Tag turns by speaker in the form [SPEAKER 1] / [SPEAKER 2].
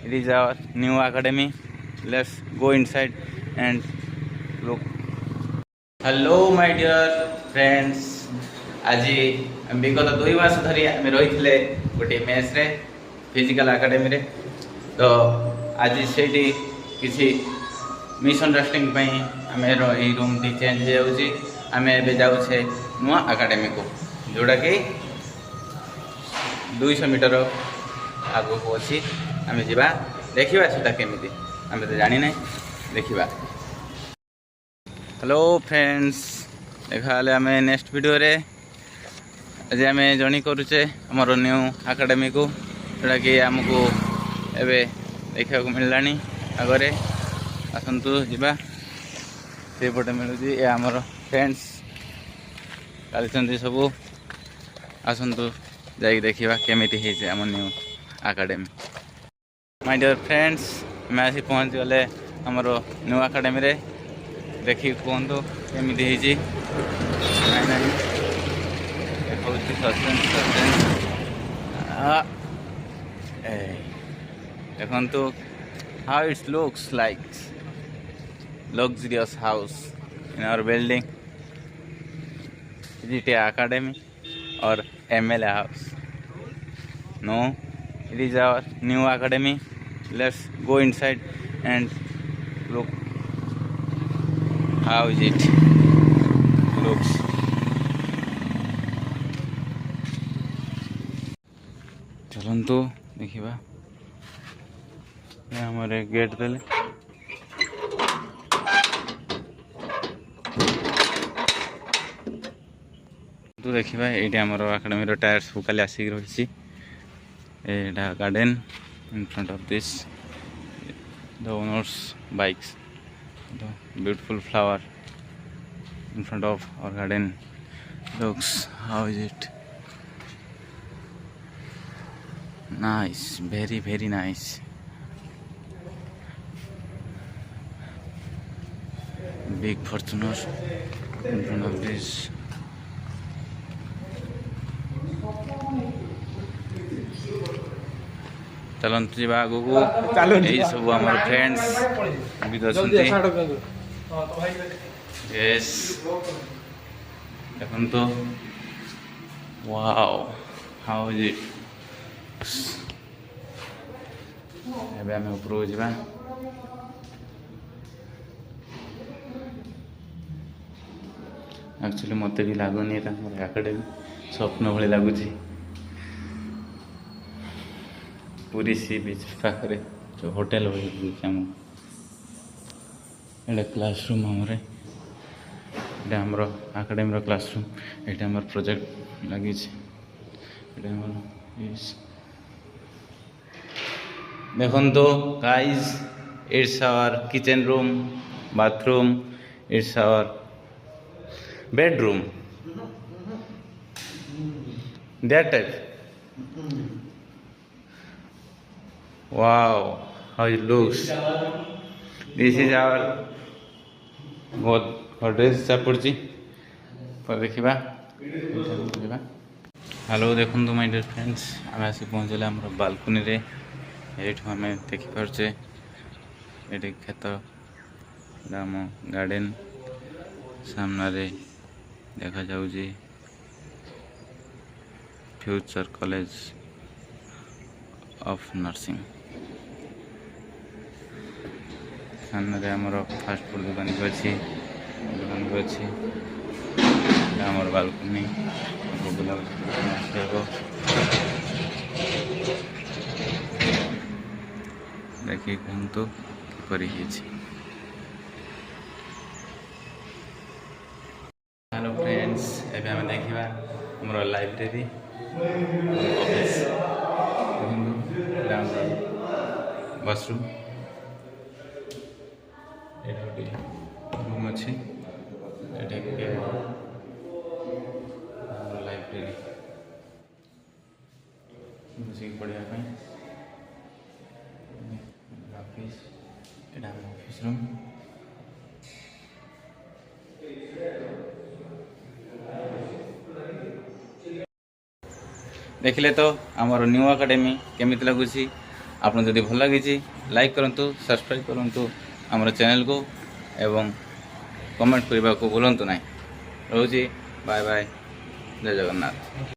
[SPEAKER 1] It is our new academy. Let's go inside and look. Hello my dear friends. আজি বিগত 2 মাস ধরি আমি রইছিলে গোটে মেসরে ফিজিক্যাল একাডেমি তো আজি সেইটি কিছু মিসঅন্ডরস্ট্যান্ডিং পাই আমি এই রুমটি চেঞ্জ হয়ে যাচ্ছি আমি এবে যাচ্ছে নূয়া একাডেমি কো जोटा कि 200 मीटर आगे को अच्छी आम जा देखा से केमी आम तो जानी ना देखा। हेलो फ्रेंड्स देखा आम नेक्स्ट वीडियो रे आज आम जर्नी करुचे आमर न्यू एकाडेमी को जोटा कि आमको एबे देखा मिलला आगे आसतु जा से पटे मिलूँ ये आमर फ्रेंड्स चलती सब आसतु जाइए देखा केमी आम new academy. My dear friends मैं आसी पहुँच गले आमर न्यू एकाडेमी रे देखी कहतु केमी देखु how it's looks like luxurious house in our building. Is it a academy or MLA house? No, it is our new academy. Let's go inside and look how is it looks. चलतु देखा हमारे gate देले तो देखा ये आमर academy tyres खाली आसिक रही garden in front of this the owners bikes the beautiful flower in front of our garden looks how is it nice very very nice big Fortuner in front of this चलतु जा आग को यही सब आम फ्रेंड्स भी yes देखो wow how is it एबे आम ऊपर जा एक्चुअली मत भी लगुनि एकाडेमी स्वप्न भाई लगुच पूरी सी बीच पाखे जो होटेल आम ये क्लासरूम आमर ये आमर एकाडेमी क्लासरूम ये आम प्रोजेक्ट लगी देखो guys it's our kitchen room bathroom it's our bedroom that type wow how it looks this is our Godrej चापुर्ची पर देखा हेलो देखो माय डियर फ्रेंड्स आम आसिक पहुँचले आम बालकनी रे ये आम देखिपे ये खेत आम गार्डन सामने देखा जाऊँगी फ्यूचर कॉलेज ऑफ नर्सिंग सामने आमर फास्ट फूड दुकान भी अच्छी आमर बालकनी देखिए कहतु किपरि हेलो फ्रेंड्स एबे हम देखा हमर लाइब्रेरी ऑफिस वाशरूम रूम अच्छी लाइब्रेरी म्यूजिक पढ़ा ऑफिस ऑफिस रूम देखिले तो आमर न्यू एकाडेमी केमिति लगुची ଆପଣ ଯଦି ଭଲ ଲାଗିଛି ଲାଇକ୍ କରନ୍ତୁ, ସବସ୍କ୍ରାଇବ୍ କରନ୍ତୁ ଆମର ଚ୍ୟାନେଲକୁ ଏବଂ କମେଣ୍ଟ କରିବାକୁ ଭୁଲନ୍ତୁ ନାହିଁ। ରହୁଛି, ବାଏ ବାଏ, ଜୟ ଜଗନ୍ନାଥ।